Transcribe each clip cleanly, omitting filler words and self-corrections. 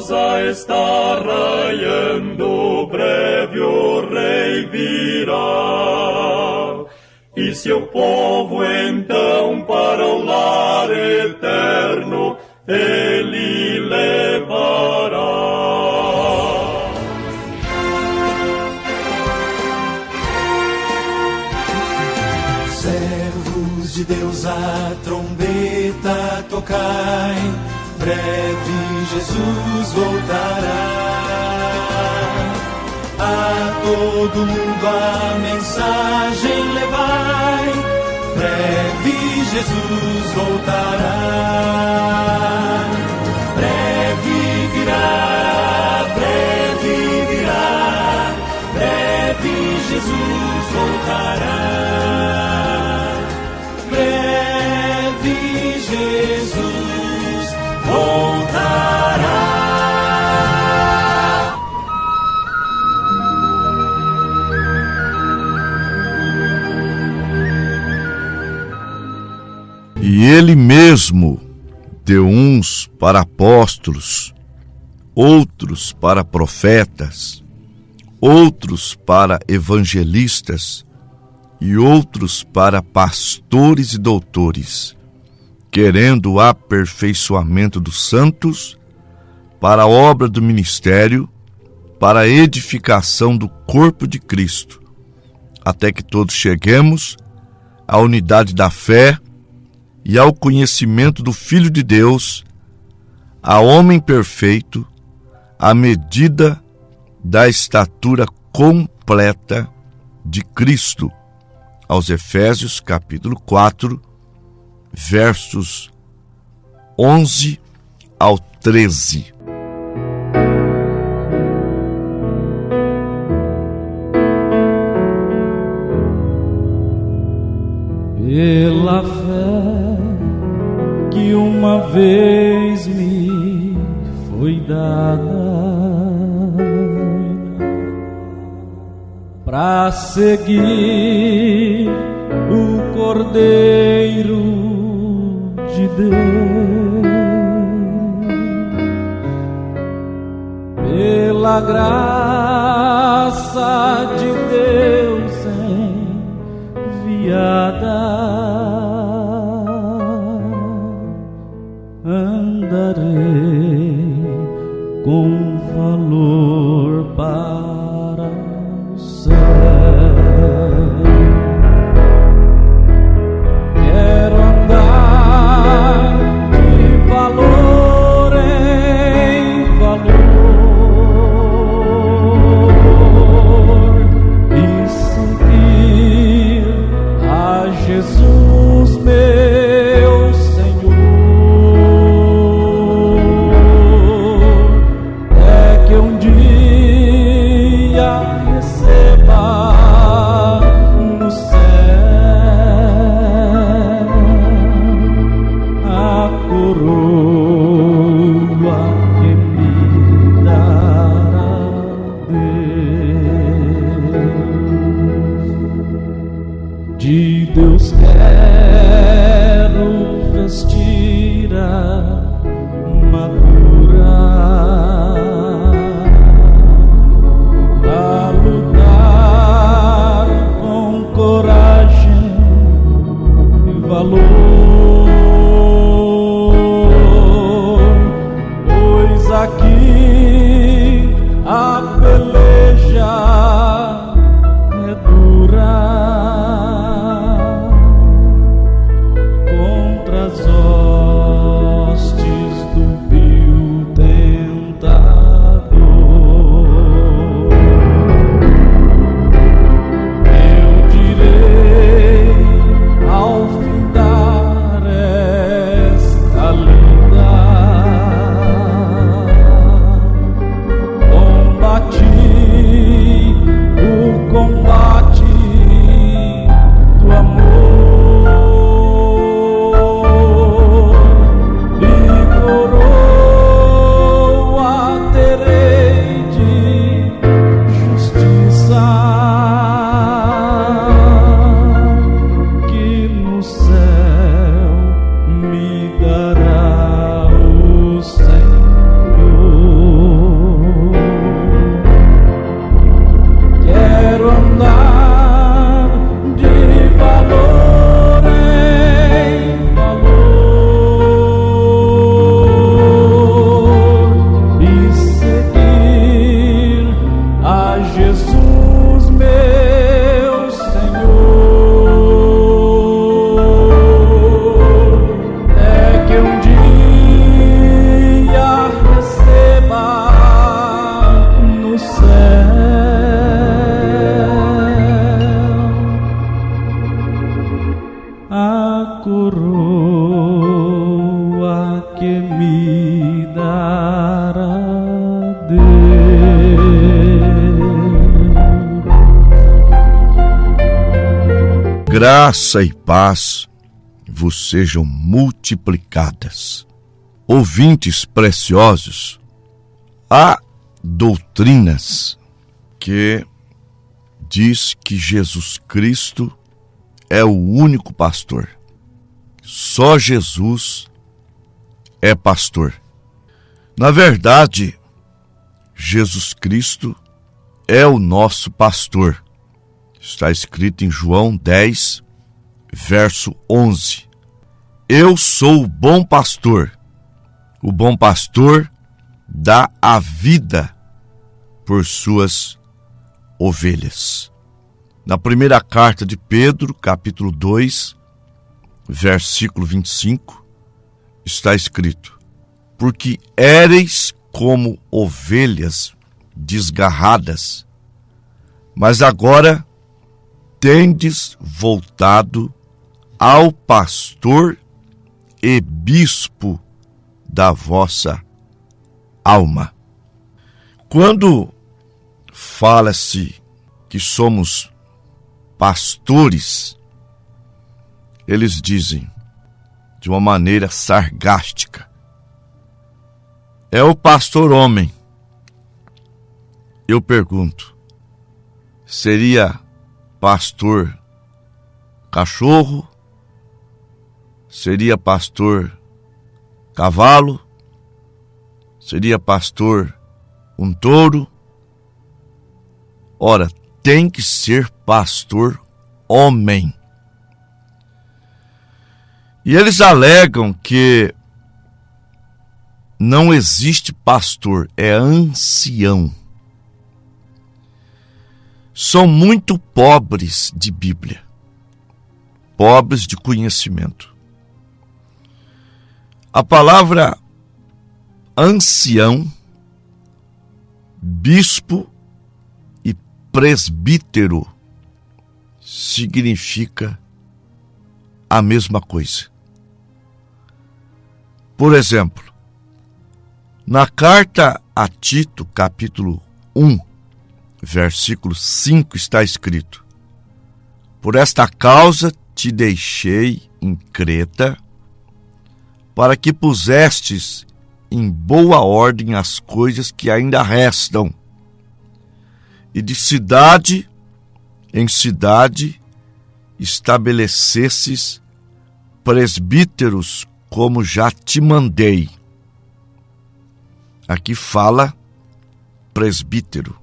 rosa está raiando, breve o rei virá. E seu povo então para o lar eterno ele levará. Servos de Deus, a trombeta tocai, breve Jesus voltará. A todo mundo a mensagem levai, breve Jesus voltará. Breve virá, breve virá, breve Jesus voltará. Breve Jesus voltará. E ele mesmo deu uns para apóstolos, outros para profetas, outros para evangelistas e outros para pastores e doutores, querendo o aperfeiçoamento dos santos, para a obra do ministério, para a edificação do corpo de Cristo, até que todos cheguemos à unidade da fé e ao conhecimento do Filho de Deus, a homem perfeito, à medida da estatura completa de Cristo. Aos Efésios, capítulo 4, versos 11 ao 13. Pela fé que uma vez me foi dada, para seguir o Cordeiro de Deus, pela graça de Deus enviada, andarei com valor para o céu. Quero andar de valor em valor e seguir a Jesus meu Senhor. É que um dia receba no céu a coroa que me dará Deus. De Deus quero vestir a armadura pra lutar com coragem e valor, pois aqui a peleja é dura contra as hostes do vil a coroa que me dará Deus. Graça e paz vos sejam multiplicadas. Ouvintes preciosos, há doutrinas que diz que Jesus Cristo é o único pastor. Só Jesus é pastor. Na verdade, Jesus Cristo é o nosso pastor. Está escrito em João 10, verso 11. Eu sou o bom pastor. O bom pastor dá a vida por suas ovelhas. Na primeira carta de Pedro, capítulo 2, versículo 25, está escrito: porque éreis como ovelhas desgarradas, mas agora tendes voltado ao pastor e bispo da vossa alma. Quando fala-se que somos pastores, eles dizem de uma maneira sarcástica: é o pastor homem. Eu pergunto, seria pastor cachorro? Seria pastor cavalo? Seria pastor um touro? Ora, tem que ser pastor homem. E eles alegam que não existe pastor, é ancião. São muito pobres de Bíblia, pobres de conhecimento. A palavra ancião, bispo e presbítero significa a mesma coisa. Por exemplo, na carta a Tito, capítulo 1, versículo 5, está escrito: por esta causa te deixei em Creta, para que pusestes em boa ordem as coisas que ainda restam, e de cidade em cidade estabelecesses presbíteros, como já te mandei. Aqui fala presbítero.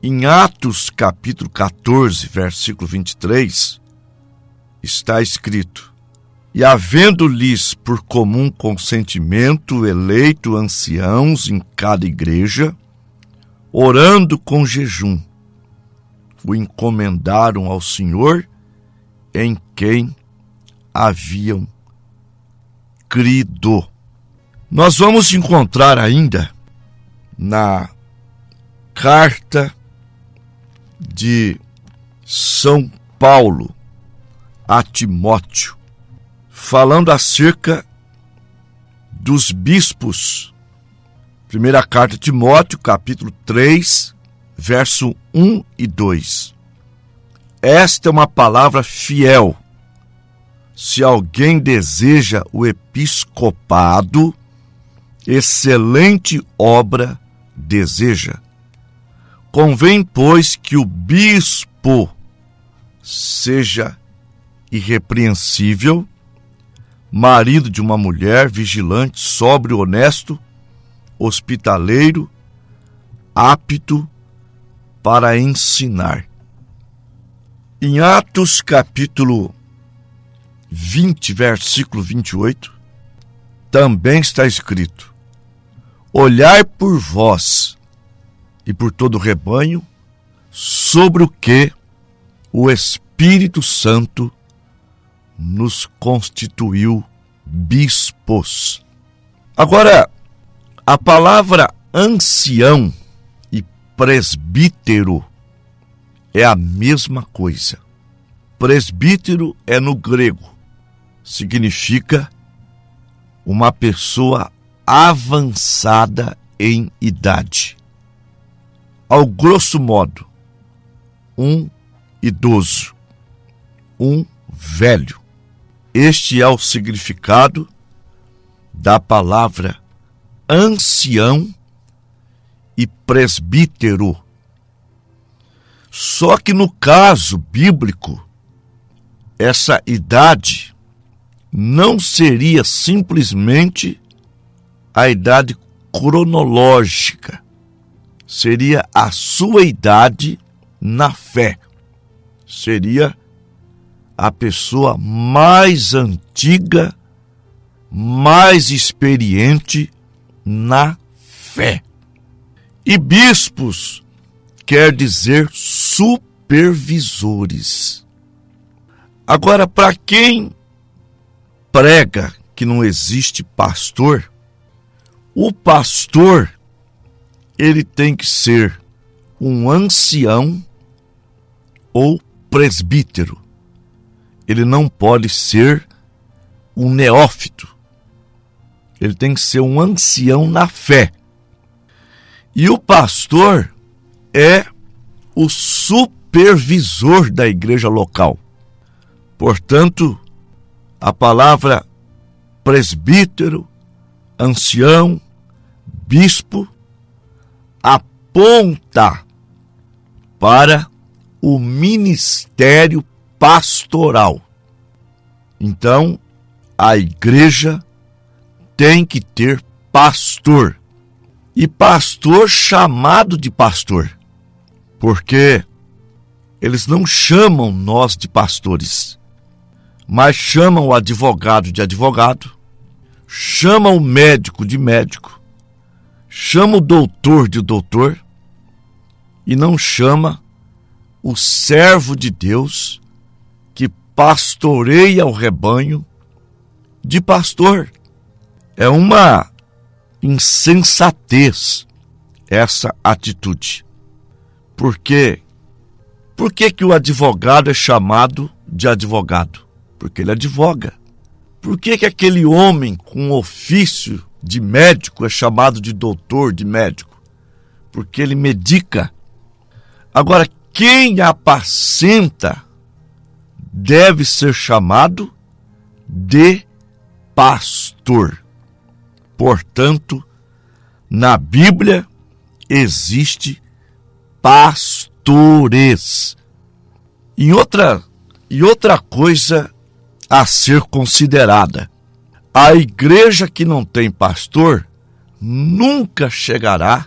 Em Atos capítulo 14, versículo 23, está escrito: e havendo-lhes por comum consentimento eleito anciãos em cada igreja, orando com jejum, o encomendaram ao Senhor, em quem haviam crido. Nós vamos encontrar ainda na carta de São Paulo a Timóteo, falando acerca dos bispos. Primeira carta de Timóteo, capítulo 3, verso 1 e 2. Esta é uma palavra fiel. Se alguém deseja o episcopado, excelente obra deseja. Convém, pois, que o bispo seja irrepreensível, marido de uma mulher, vigilante, sóbrio, honesto, hospitaleiro, apto para ensinar. Em Atos capítulo 20, versículo 28, também está escrito: olhai por vós e por todo o rebanho, sobre o que o Espírito Santo nos constituiu bispos. Agora, a palavra ancião e presbítero é a mesma coisa. presbítero é no grego, significa uma pessoa avançada em idade. Ao grosso modo, um idoso, um velho. Este é o significado da palavra ancião e presbítero. Só que no caso bíblico, essa idade não seria simplesmente a idade cronológica, seria a sua idade na fé. Seria a pessoa mais antiga, mais experiente na fé. E bispos quer dizer supervisores. Agora, para quem prega que não existe pastor, o pastor, ele tem que ser um ancião ou presbítero. Ele não pode ser um neófito. Ele tem que ser um ancião na fé. E o pastor é o supervisor da igreja local. Portanto, a palavra presbítero, ancião, bispo, aponta para o ministério pastoral. Então, a igreja tem que ter pastor. E pastor chamado de pastor. Porque eles não chamam nós de pastores, mas chamam o advogado de advogado, chamam o médico de médico, chamam o doutor de doutor, e não chama o servo de Deus que pastoreia o rebanho de pastor. É uma insensatez essa atitude. Por que que o advogado é chamado de advogado? Porque ele advoga. Por que aquele homem com ofício de médico é chamado de doutor, de médico? Porque ele medica. Agora, quem apacenta deve ser chamado de pastor. Portanto, na Bíblia existe pastores. E outra coisa a ser considerada: a igreja que não tem pastor nunca chegará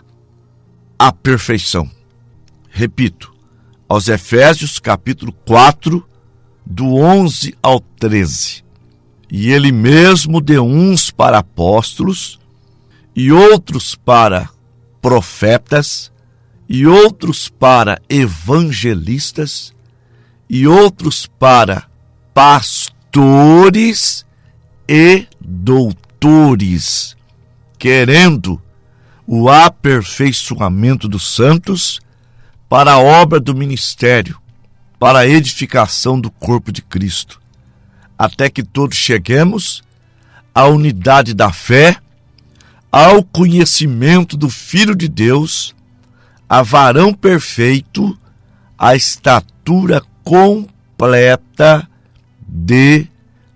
à perfeição. Repito, aos Efésios capítulo 4, do 11 ao 13. E ele mesmo deu uns para apóstolos, e outros para profetas, e outros para evangelistas, e outros para pastores e doutores, querendo o aperfeiçoamento dos santos para a obra do ministério, para a edificação do corpo de Cristo, até que todos cheguemos à unidade da fé, ao conhecimento do Filho de Deus, a varão perfeito, a estatura completa de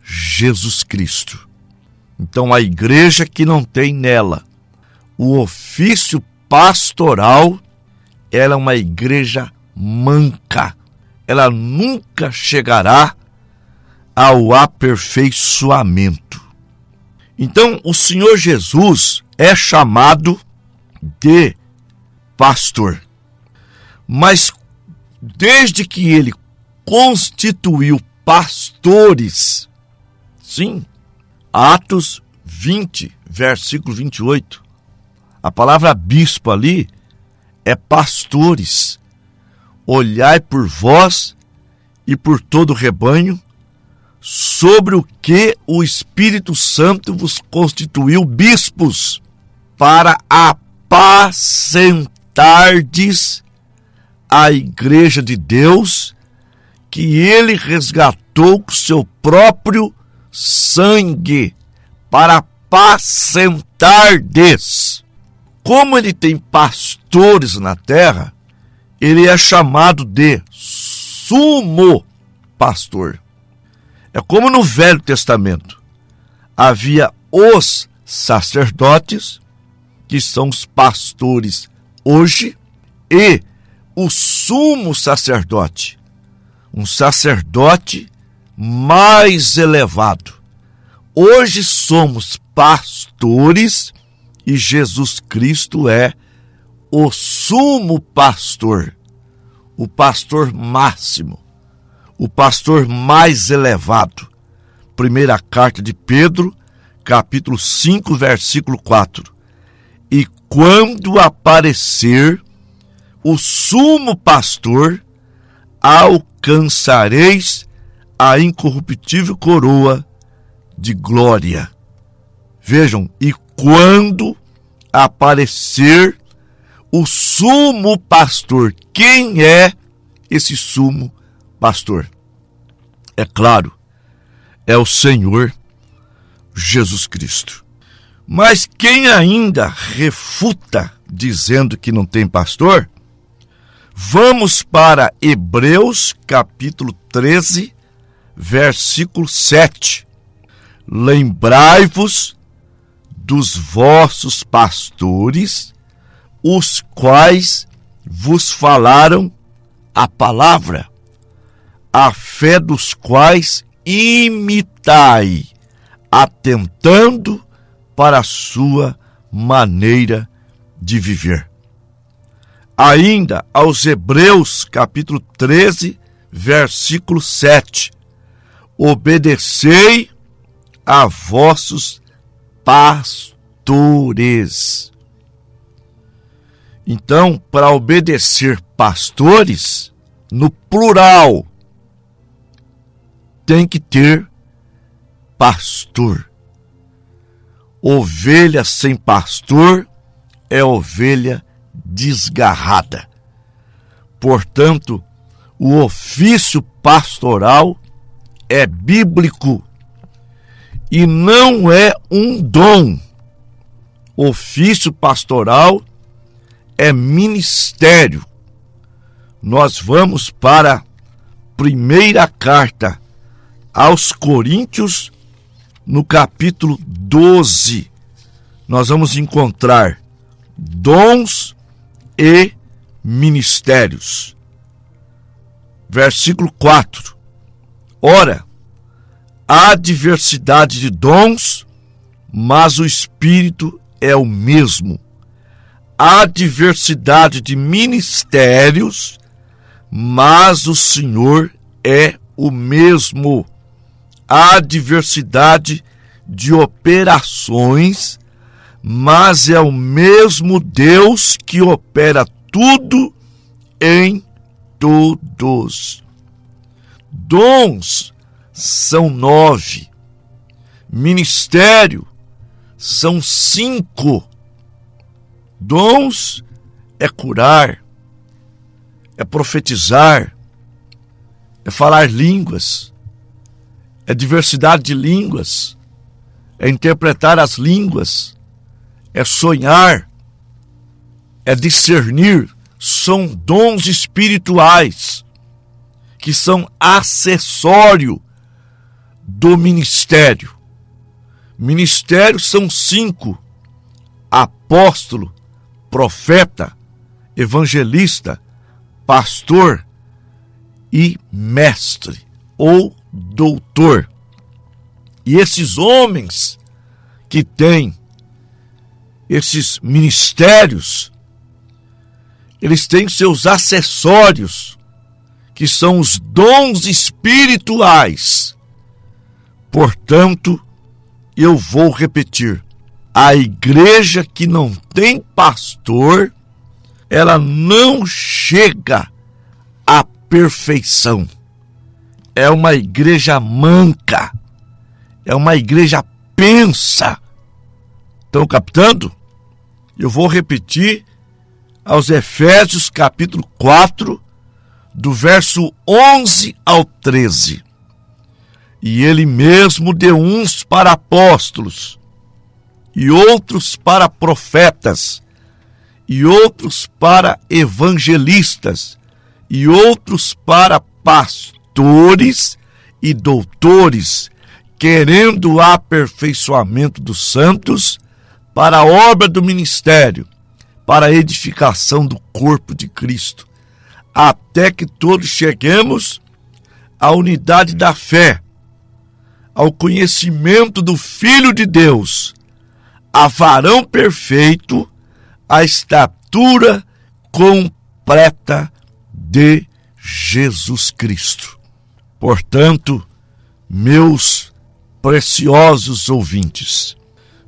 Jesus Cristo. Então, a igreja que não tem nela o ofício pastoral, ela é uma igreja manca. Ela nunca chegará ao aperfeiçoamento. Então, o Senhor Jesus é chamado de pastor. Mas, desde que ele constituiu pastores, sim, Atos 20, versículo 28, a palavra bispo ali é pastores. Olhai por vós e por todo o rebanho, sobre o que o Espírito Santo vos constituiu bispos, para apacentardes a igreja de Deus, que ele resgatou com seu próprio sangue para apacentar-des. Como ele tem pastores na terra, ele é chamado de sumo pastor. É como no Velho Testamento. Havia os sacerdotes, que são os pastores hoje, e o sumo sacerdote, um sacerdote mais elevado. Hoje somos pastores e Jesus Cristo é o sumo pastor, o pastor máximo, o pastor mais elevado. Primeira carta de Pedro, capítulo 5, versículo 4. E quando aparecer o sumo pastor, alcançareis a incorruptível coroa de glória. Vejam, e quando aparecer o sumo pastor. Quem é esse sumo pastor? É claro, é o Senhor Jesus Cristo. Mas quem ainda refuta dizendo que não tem pastor, vamos para Hebreus capítulo 13, versículo 7. Lembrai-vos dos vossos pastores, os quais vos falaram a palavra, a fé dos quais imitai, atentando para a sua maneira de viver. Ainda aos Hebreus, capítulo 13, versículo 7. Obedecei a vossos pastores. Então, para obedecer pastores, no plural, tem que ter pastor. Ovelha sem pastor é ovelha desgarrada. Portanto, o ofício pastoral é bíblico e não é um dom. Ofício pastoral é ministério. Nós vamos para a primeira carta aos Coríntios, no capítulo 12. Nós vamos encontrar dons e ministérios. Versículo 4. Ora, há diversidade de dons, mas o Espírito é o mesmo. Há diversidade de ministérios, mas o Senhor é o mesmo. Há diversidade de operações, mas é o mesmo Deus que opera tudo em todos. Dons são 9. Ministério são 5. Dons é curar, é profetizar, é falar línguas, é diversidade de línguas, é interpretar as línguas, é sonhar, é discernir. São dons espirituais que são acessório do ministério. Ministérios são 5: apóstolo, profeta, evangelista, pastor e mestre ou doutor. E esses homens que têm esses ministérios, eles têm seus acessórios, que são os dons espirituais. Portanto, eu vou repetir: a igreja que não tem pastor, ela não chega à perfeição. É uma igreja manca, é uma igreja pensa. Estão captando? Eu vou repetir aos Efésios capítulo 4, do verso 11 ao 13. E ele mesmo deu uns para apóstolos, e outros para profetas, e outros para evangelistas, e outros para pastores e doutores, querendo o aperfeiçoamento dos santos, para a obra do ministério, para a edificação do corpo de Cristo, até que todos cheguemos à unidade da fé, ao conhecimento do Filho de Deus, a varão perfeito, a estatura completa de Jesus Cristo. Portanto, meus preciosos ouvintes,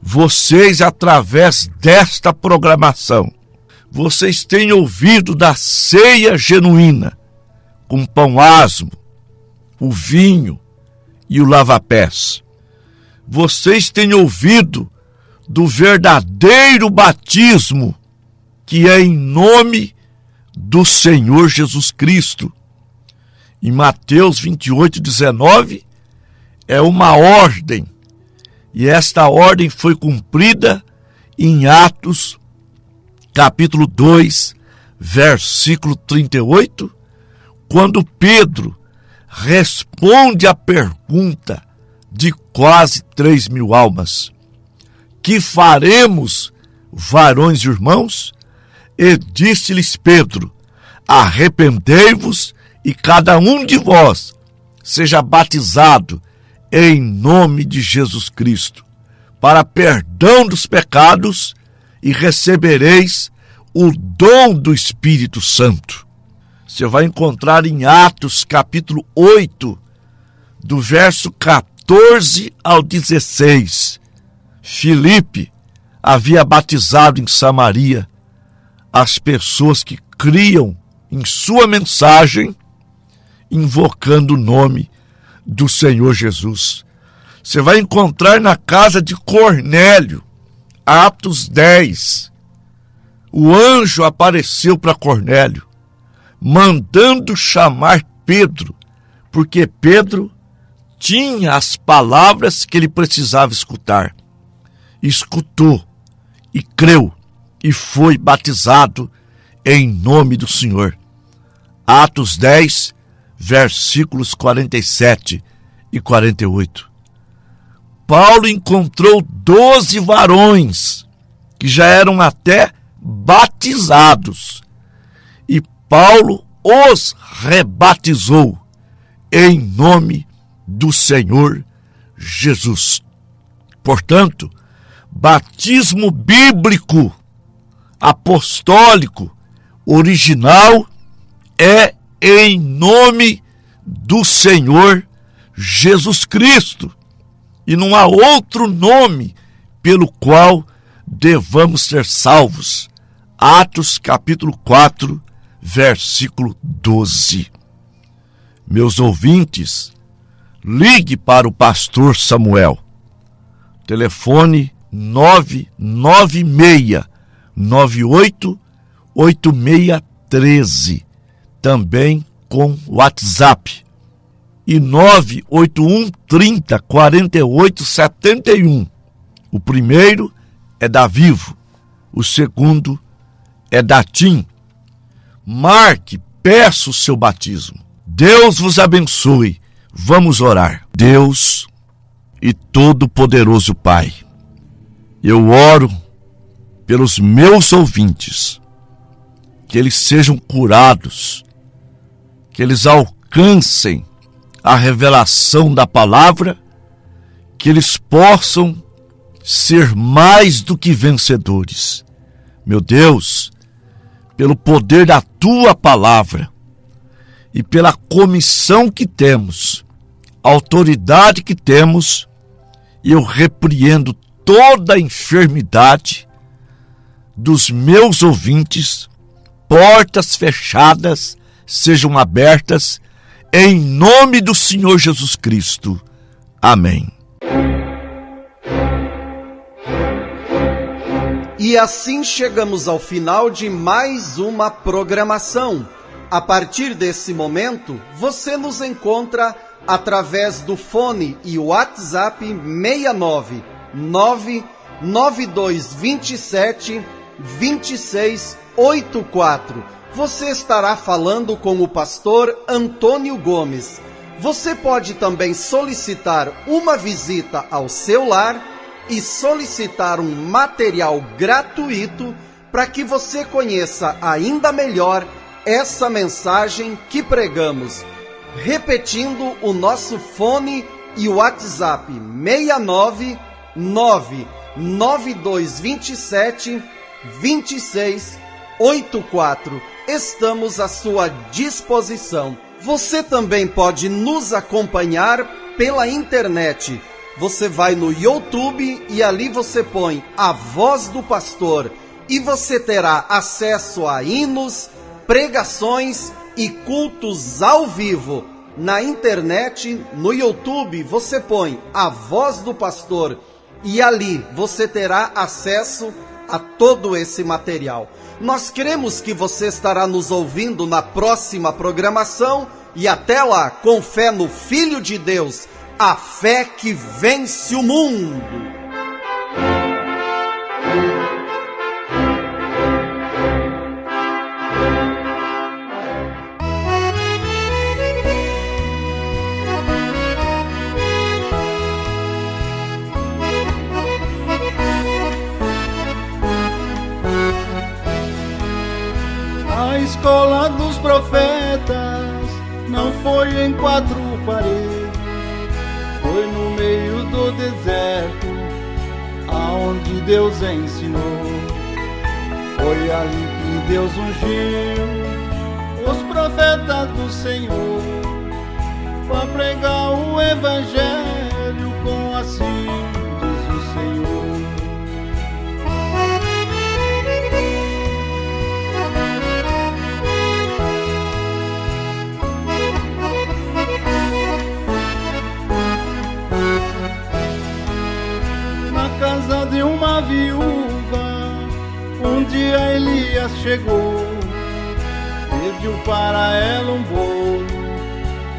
vocês, através desta programação, vocês têm ouvido da ceia genuína, com pão asmo, o vinho e o lava-pés. Vocês têm ouvido do verdadeiro batismo, que é em nome do Senhor Jesus Cristo. Em Mateus 28:19, é uma ordem, e esta ordem foi cumprida em Atos, capítulo 2, versículo 38, quando Pedro responde à pergunta de quase 3.000 almas: que faremos, varões e irmãos? E disse-lhes Pedro: arrependei-vos e cada um de vós seja batizado em nome de Jesus Cristo, para perdão dos pecados, e recebereis o dom do Espírito Santo. Você vai encontrar em Atos capítulo 8, do verso 14 ao 16. Filipe havia batizado em Samaria as pessoas que criam em sua mensagem, invocando o nome do Senhor Jesus. Você vai encontrar na casa de Cornélio, Atos 10. O anjo apareceu para Cornélio, mandando chamar Pedro, porque Pedro tinha as palavras que ele precisava escutar. Escutou e creu e foi batizado em nome do Senhor. Atos 10, versículos 47 e 48. Paulo encontrou 12 varões que já eram até batizados, e Paulo os rebatizou em nome do Senhor Jesus. Portanto, batismo bíblico, apostólico, original, é em nome do Senhor Jesus Cristo. E não há outro nome pelo qual devamos ser salvos. Atos capítulo 4, versículo 12. Meus ouvintes, ligue para o pastor Samuel. Telefone 996988613, também com WhatsApp. E 981304871. O primeiro é da Vivo, o segundo é da TIM. Marque, peça o seu batismo. Deus vos abençoe. Vamos orar. Deus e Todo-Poderoso Pai, eu oro pelos meus ouvintes, que eles sejam curados, que eles alcancem a revelação da palavra, que eles possam ser mais do que vencedores. Meu Deus, pelo poder da Tua palavra e pela comissão que temos, autoridade que temos, eu repreendo toda a enfermidade dos meus ouvintes, portas fechadas sejam abertas, em nome do Senhor Jesus Cristo. Amém. E assim chegamos ao final de mais uma programação. A partir desse momento, você nos encontra através do fone e WhatsApp 69 99227 2684. Você estará falando com o pastor Antônio Gomes. Você pode também solicitar uma visita ao seu lar e solicitar um material gratuito para que você conheça ainda melhor essa mensagem que pregamos. Repetindo o nosso fone e WhatsApp 69 99227 2684. Estamos à sua disposição. Você também pode nos acompanhar pela internet. Você vai no YouTube e ali você põe A Voz do Pastor e você terá acesso a hinos, pregações e cultos ao vivo. Na internet, no YouTube, você põe A Voz do Pastor e ali você terá acesso a todo esse material. Nós cremos que você estará nos ouvindo na próxima programação e até lá, com fé no Filho de Deus, a fé que vence o mundo. A escola dos profetas não foi em quatro paredes, foi no meio do deserto, aonde Deus ensinou. Foi ali que Deus ungiu os profetas do Senhor para pregar o evangelho, com assim diz o Senhor. Casa de uma viúva, um dia Elias chegou, pediu para ela um bolo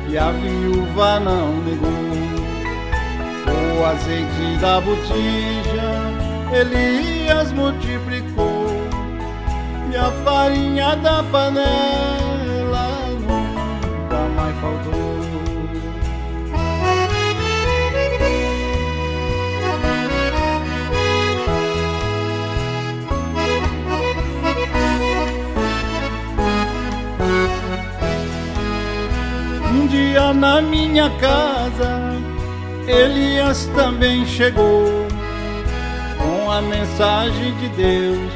e a viúva não negou. O azeite da botija Elias multiplicou e a farinha da panela nunca mais faltou. Um dia na minha casa, Elias também chegou com a mensagem de Deus,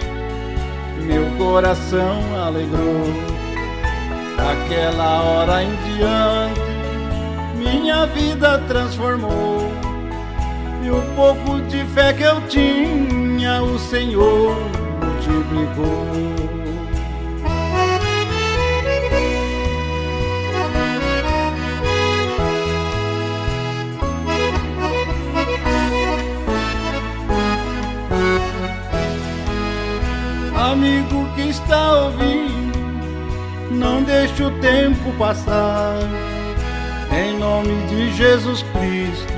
meu coração alegrou. Daquela hora em diante, minha vida transformou, e o pouco de fé que eu tinha, o Senhor multiplicou. Amigo que está ouvindo, não deixe o tempo passar. Em nome de Jesus Cristo,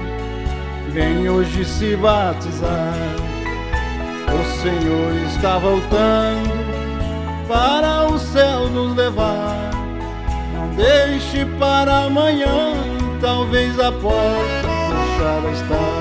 vem hoje se batizar. O Senhor está voltando para o céu nos levar. Não deixe para amanhã, talvez a porta fechada está.